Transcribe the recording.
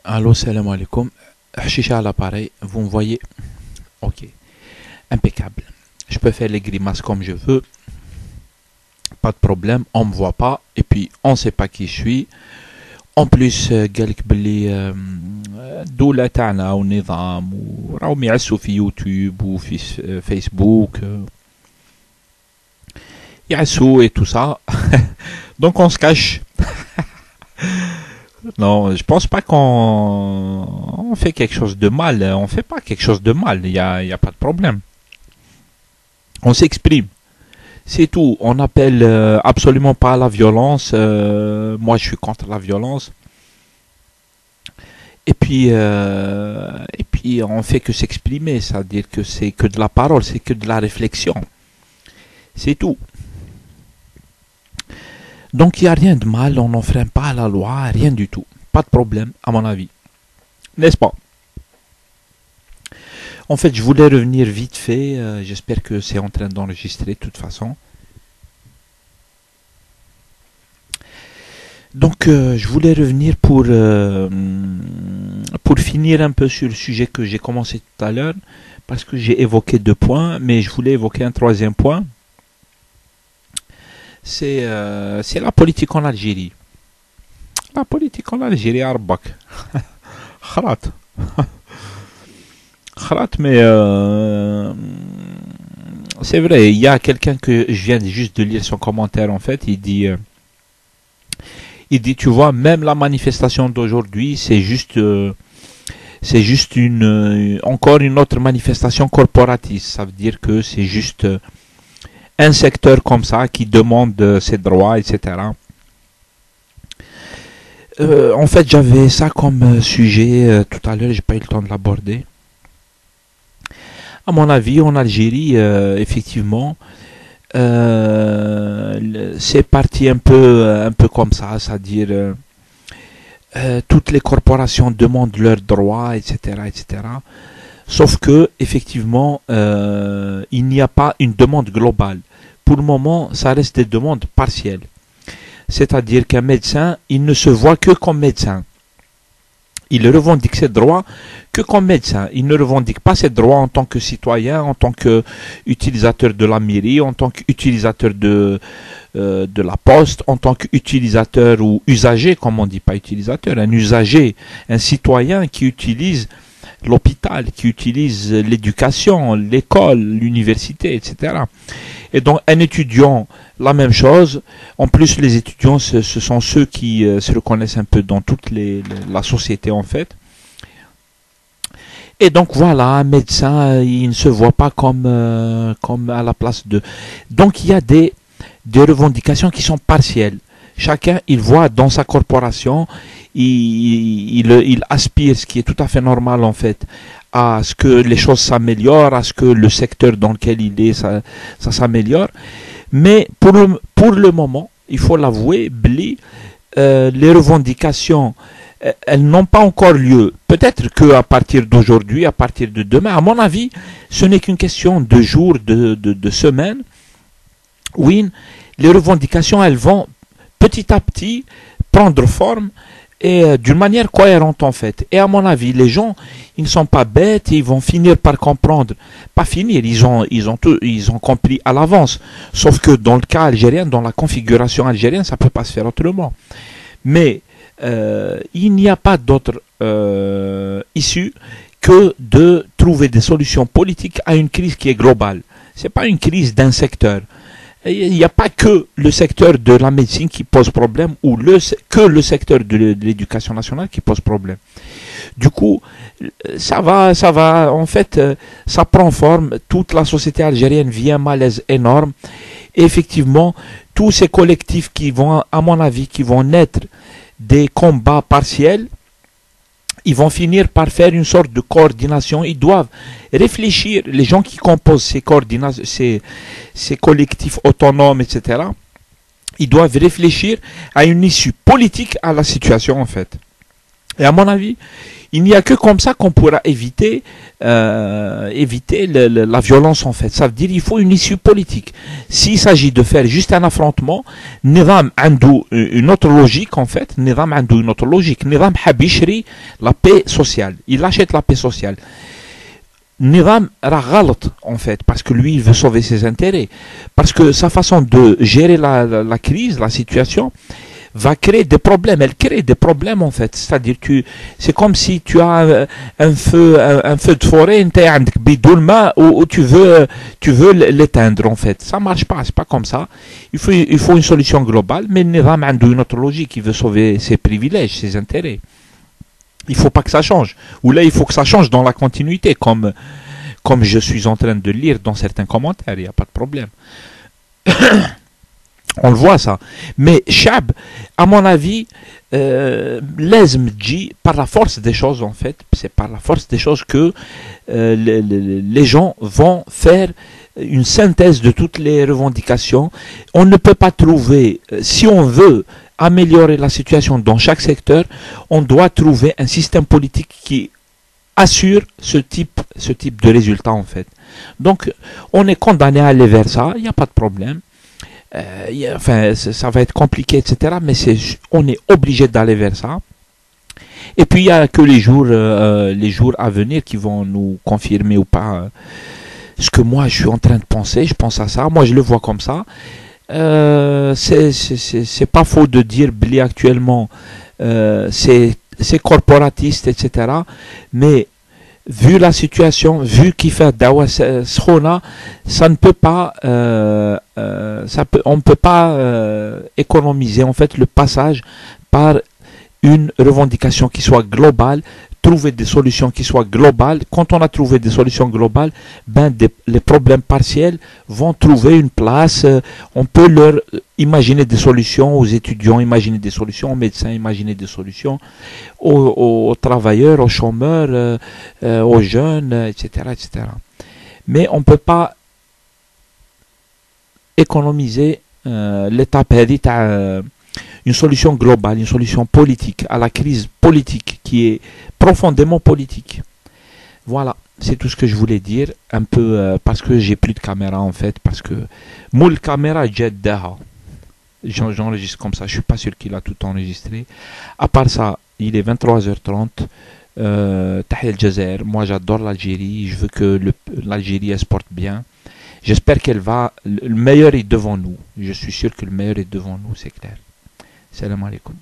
Allô, salam alaikum. Chicha à l'appareil, vous me voyez? Ok, impeccable. Je peux faire les grimaces comme je veux, pas de problème, on me voit pas, et puis on sait pas qui je suis. En plus, قالك بلي الدولة تاعنا والنظام وراهم يعسوا في يوتيوب وفي فيسبوك يعسوا et tout ça. Donc on se cache. Non, je pense pas qu'on fait quelque chose de mal. On fait pas quelque chose de mal. Il y a pas de problème. On s'exprime. C'est tout. On appelle absolument pas à la violence. Moi, je suis contre la violence. Et puis, on fait que s'exprimer. C'est-à-dire que c'est que de la parole, c'est que de la réflexion. C'est tout. Donc, il n'y a rien de mal. On n'enfreint pas la loi, rien du tout. Pas de problème, à mon avis. N'est-ce pas? En fait, je voulais revenir vite fait. J'espère que c'est en train d'enregistrer de toute façon. Donc, je voulais revenir pour finir un peu sur le sujet que j'ai commencé tout à l'heure, parce que j'ai évoqué deux points, mais je voulais évoquer un troisième point. C'est la politique en Algérie. La politique en Algérie, Arbak. Khalat. Khalat, mais c'est vrai, il y a quelqu'un que je viens juste de lire son commentaire en fait, il dit, tu vois, même la manifestation d'aujourd'hui, c'est juste encore une autre manifestation corporatiste. Ça veut dire que c'est juste un secteur comme ça qui demande ses droits, etc. En fait, j'avais ça comme sujet tout à l'heure, j'ai pas eu le temps de l'aborder. À mon avis, en Algérie, effectivement, c'est parti un peu comme ça, c'est-à-dire toutes les corporations demandent leurs droits, etc., etc. Sauf que, effectivement, il n'y a pas une demande globale. Pour le moment, ça reste des demandes partielles. C'est-à-dire qu'un médecin, il ne se voit que comme médecin. Il revendique ses droits que comme médecin. Il ne revendique pas ses droits en tant que citoyen, en tant qu'utilisateur de la mairie, en tant qu'utilisateur de la poste, en tant qu'utilisateur ou usager, comme on dit, pas utilisateur, un usager, un citoyen qui utilise l'hôpital, qui utilise l'éducation, l'école, l'université, etc. Et donc un étudiant, la même chose. En plus, les étudiants, ce sont ceux qui se reconnaissent un peu dans toute la société en fait. Et donc voilà, un médecin, il ne se voit pas comme à la place de... Donc il y a des revendications qui sont partielles. Chacun, il voit dans sa corporation, il aspire, ce qui est tout à fait normal en fait, à ce que les choses s'améliorent, à ce que le secteur dans lequel il est, ça s'améliore. Mais pour le moment, il faut l'avouer, Bli, les revendications, elles n'ont pas encore lieu. Peut-être qu'à partir d'aujourd'hui, à partir de demain, à mon avis, ce n'est qu'une question de jours, de semaines. Oui, les revendications, elles vont petit à petit prendre forme et d'une manière cohérente en fait. Et à mon avis, les gens, ils ne sont pas bêtes, ils vont finir par comprendre. Pas finir, ils ont compris à l'avance. Sauf que dans le cas algérien, dans la configuration algérienne, ça ne peut pas se faire autrement. Mais il n'y a pas d'autre issue que de trouver des solutions politiques à une crise qui est globale. Ce n'est pas une crise d'un secteur. Il n'y a pas que le secteur de la médecine qui pose problème ou que le secteur de l'éducation nationale qui pose problème. Du coup, ça va, en fait, ça prend forme. Toute la société algérienne vit un malaise énorme. Et effectivement, tous ces collectifs qui vont, à mon avis, qui vont naître des combats partiels, ils vont finir par faire une sorte de coordination. Ils doivent réfléchir, les gens qui composent ces collectifs autonomes, etc., ils doivent réfléchir à une issue politique à la situation, en fait. Et à mon avis, il n'y a que comme ça qu'on pourra éviter, la violence en fait. Ça veut dire qu'il faut une issue politique. S'il s'agit de faire juste un affrontement, Nizam Andou une autre logique en fait. Nizam Andou une autre logique. Nizam Habishri la paix sociale. Il achète la paix sociale. Nizam Raghalat en fait, parce que lui il veut sauver ses intérêts. Parce que sa façon de gérer la crise, la situation, va créer des problèmes. Elle crée des problèmes en fait. C'est-à-dire c'est comme si tu as un feu de forêt, où tu veux l'éteindre en fait. Ça marche pas, c'est pas comme ça. Il faut une solution globale, mais Nizam a une autre logique. Il veut sauver ses privilèges, ses intérêts. Il faut pas que ça change. Ou là, il faut que ça change dans la continuité, comme je suis en train de lire dans certains commentaires. Il n'y a pas de problème. On le voit ça. Mais Chab, à mon avis, l'ESMG, par la force des choses en fait, c'est par la force des choses que les gens vont faire une synthèse de toutes les revendications. On ne peut pas trouver, si on veut améliorer la situation dans chaque secteur, on doit trouver un système politique qui assure ce type de résultat en fait. Donc, on est condamné à aller vers ça, il n'y a pas de problème. Enfin, ça va être compliqué, etc. Mais on est obligé d'aller vers ça. Et puis, il n'y a que les jours à venir qui vont nous confirmer ou pas ce que moi, je suis en train de penser. Je pense à ça. Moi, je le vois comme ça. C'est pas faux de dire, Bli, actuellement, c'est corporatiste, etc. Mais vu la situation, vu qu'il fait Dawa Skhona, ça ne peut pas, on ne peut pas économiser en fait le passage par une revendication qui soit globale, trouver des solutions qui soient globales. Quand on a trouvé des solutions globales, les problèmes partiels vont trouver une place. On peut leur imaginer des solutions, aux étudiants imaginer des solutions, aux médecins imaginer des solutions, aux travailleurs, aux chômeurs, aux jeunes, etc., etc. Mais on ne peut pas économiser l'étape une solution globale, une solution politique à la crise politique qui est profondément politique. Voilà, c'est tout ce que je voulais dire, un peu parce que j'ai plus de caméra en fait, parce que moule caméra jeddaha. J'enregistre comme ça, je suis pas sûr qu'il a tout enregistré. À part ça, il est 23h30. Tahia Jazair, moi j'adore l'Algérie, je veux que l'Algérie se porte bien. J'espère qu'elle va, le meilleur est devant nous. Je suis sûr que le meilleur est devant nous, c'est clair. Salam alaikum.